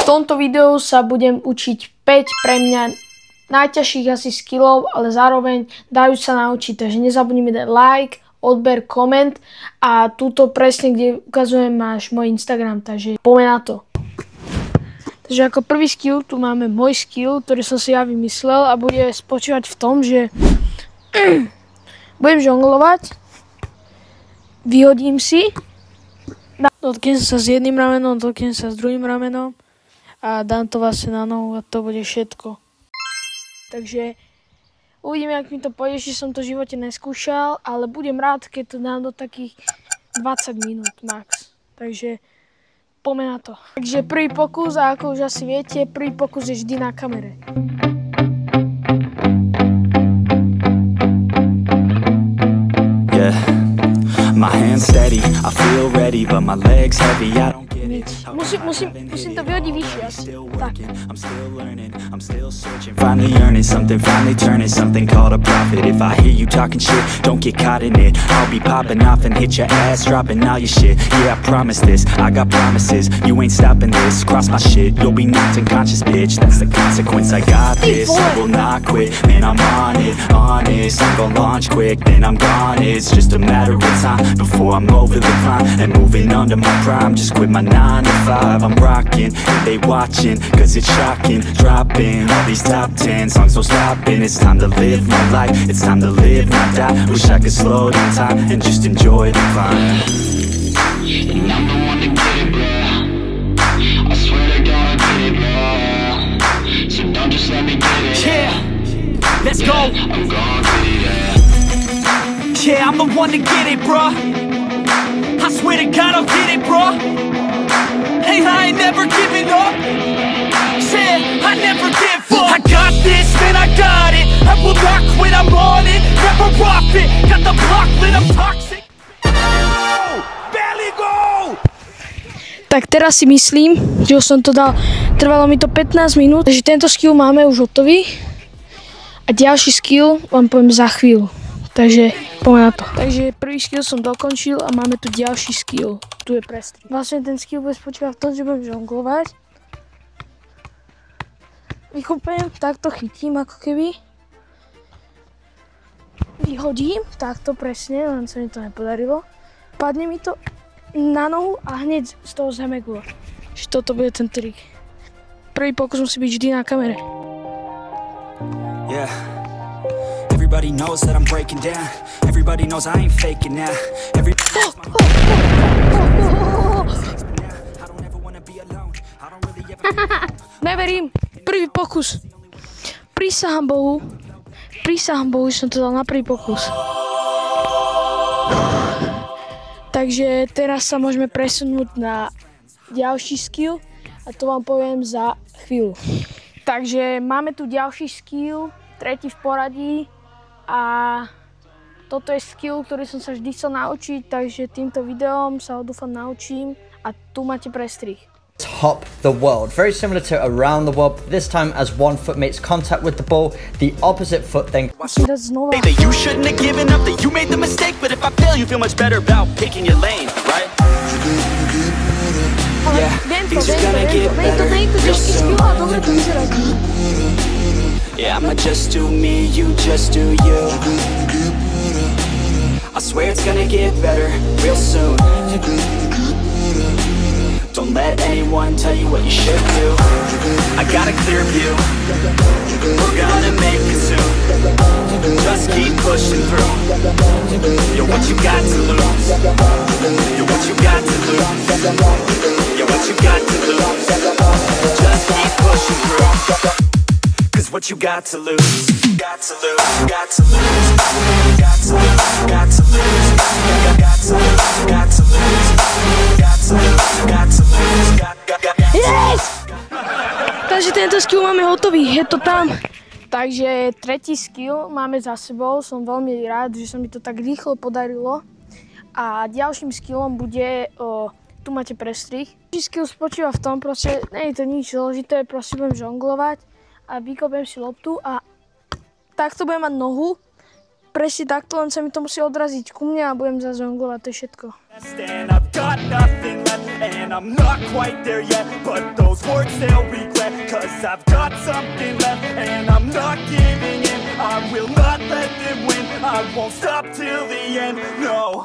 V tomto videu sa budem učiť 5 pre mňa najťažších asi skillov, ale zároveň dajú sa naučiť. Takže nezabudnime dať like, odber, koment a túto presne, kde ukazujem, máš môj Instagram, takže poďme na to. Takže ako prvý skill tu máme môj skill, ktorý som si ja vymyslel a bude spočívať v tom, že budem žonglovať, vyhodím si, dotknem sa s jedným ramenom, dotknem sa s druhým ramenom a dám to vlastne na nohu a to bude všetko. Takže uvidíme, ak mi to pôjde, že som to v živote neskúšal, ale budem rád, keď to dám do takých 20 minút max. Takže poďme na to. Takže prvý pokus, a ako už asi viete, prvý pokus je vždy na kamere. Yeah, my hands steady, I feel ready, but my legs heavy, I don't get it. Musím to vyhodiť vyššie asi. Tak. I'm still learning, I'm still searching, finally earning something, finally turning something called a profit. If I hear you talking shit, don't get caught in it. I'll be popping off and hit your ass, dropping all your shit. Yeah, I promise this, I got promises. You ain't stopping this, cross my shit, you'll be knocked unconscious, bitch. That's the consequence, I got this, I will not quit. Man, I'm on it, honest, I'm gon' launch quick, then I'm gone. It's just a matter of time before I'm over the climb and moving under my prime. Just quit my 9 to 5, I'm rocking, they watching, cause it's shocking. Dropping all these top 10 songs, no stopping. It's time to live my life, it's time to live, not die. Wish I could slow down time and just enjoy the climb. And I'm the one to get it, bro. I swear to God I'll get it, bro. So don't just let me get it. Yeah, let's go. I'm gonna get it, yeah. Yeah, I'm the one to get it, bro. I swear to God I'll get it, bro. Hey, I ain't never giving up. Yeah, I never give up. I got this, man, I got it. I will not quit, I'm on it. Never off it. Got the block lit, I'm toxic. Barely go. Tak teraz si myslím, že už som to dal, trvalo mi to 15 minút, takže tento skill máme už hotový. A ďalší skill vám poviem za chvíľu. Takže poďme na to. Takže prvý skill som dokončil a máme tu ďalší skill. Tu je prestrih. Vlastne ten skill bude spočívať v tom, že budem žonglovať. Vychopem, takto chytím ako keby. Vyhodím, takto presne, len sa mi to nepodarilo. Padne mi to na nohu a hneď z toho zeme gól. Čiže toto bude ten trik. Prvý pokus musí byť vždy na kamere. Yeah. Everybody knows that I'm breaking down. Everybody knows I ain't faking now. Neverím, prvý pokus. Prísahám Bohu, že som to dal na prvý pokus. Takže teraz sa môžeme presunúť na ďalší skill a to vám poviem za chvíľu. Takže máme tu ďalší skill, tretí v poradí. A toto je skill, ktorý som sa vždy chcel naučiť, takže týmto videom sa ho dúfam naučím a tu máte prestrih. Top the world. Very similar to around the world, but this time as one foot makes contact with the ball, the opposite foot then... That you shouldn't have given up, that you made the mistake, but if I fail you feel much better about picking your lane, right? Yeah, things are gonna get better real soon. Yeah, I'ma just do me, you just do you. I swear it's gonna get better real soon. Don't let anyone tell you what you should do. I got a clear view, we're gonna make it soon. Just keep pushing through. You're what you got to lose. You're what you got to lose. You're what you got to lose. Just keep pushing through. What you got to lose, got to lose, got to lose, got to lose, got to lose, got to lose, got to lose, got to lose, got to lose, yes! Takže tento skill máme hotový, je to tam. Takže tretí skill máme za sebou, som veľmi rád, že sa mi to tak rýchlo podarilo. A ďalším skillom bude, tu máte prestrih. Ďalší skill spočíva v tom, proste, nie je to nič zložité, proste budem žonglovať. A vykopem si loptu a takto budem mať nohu presne takto, len sa mi to musí odraziť ku mne a budem zase žonglovať, to je všetko. And I've got nothing left, and I'm not quite there yet, but those words they'll regret, cause I've got something left, and I'm not giving in, I will not let them win, I won't stop till the end, no.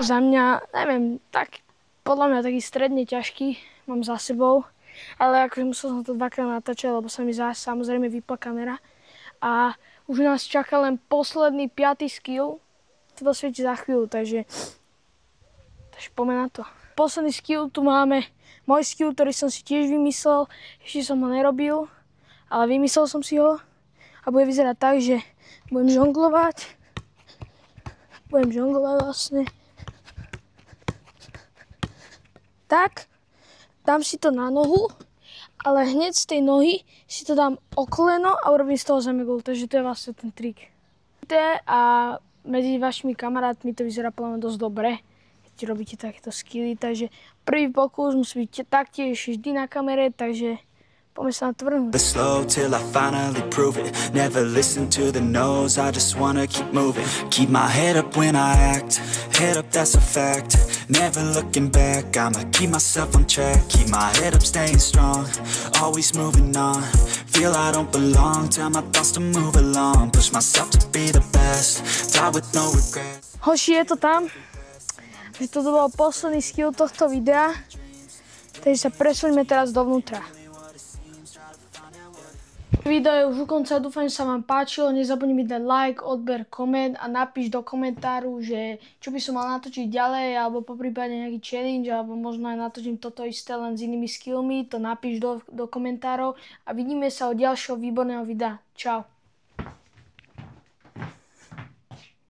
Za mňa, neviem, tak podľa mňa taký stredne ťažký mám za sebou, ale akože musel som to dvakrát natáčať, lebo sa mi samozrejme vypla kamera. A už nás čaká len posledný 5. skill, to dosvieti za chvíľu, takže poďme na to. Posledný skill, tu máme môj skill, ktorý som si tiež vymyslel, ešte som ho nerobil, ale vymyslel som si ho a bude vyzerať tak, že budem žonglovať vlastne. Tak, dám si to na nohu, ale hneď z tej nohy si to dám o koleno a urobím z toho zemegul, takže to je vlastne ten trik. A medzi vašimi kamarátmi to vyzerá podľa mňa dosť dobre, keď robíte takéto skilly, takže prvý pokus musí byť taktiež vždy na kamere, takže poďme sa na to vrhnúť. Slow till I finally prove it. Never listen to the no's, I just wanna keep moving. Keep my head up when I act, head up that's a fact. Never looking back, I'ma keep myself on track. Keep my head up staying strong, always moving on. Feel I don't belong, tell my thoughts to move along. Push myself to be the best, die with no regrets. Hoši, je to tam. Toto bol posledný skill tohto videa, takže sa presuňme teraz dovnútra. Video je už u konca, dúfam, že sa vám páčilo, nezabudni mi dať like, odber, koment a napíš do komentáru, že čo by som mal natočiť ďalej, alebo poprípade nejaký challenge, alebo možno aj natočím toto isté len s inými skillmi, to napíš do komentárov a vidíme sa od ďalšieho výborného videa. Čau.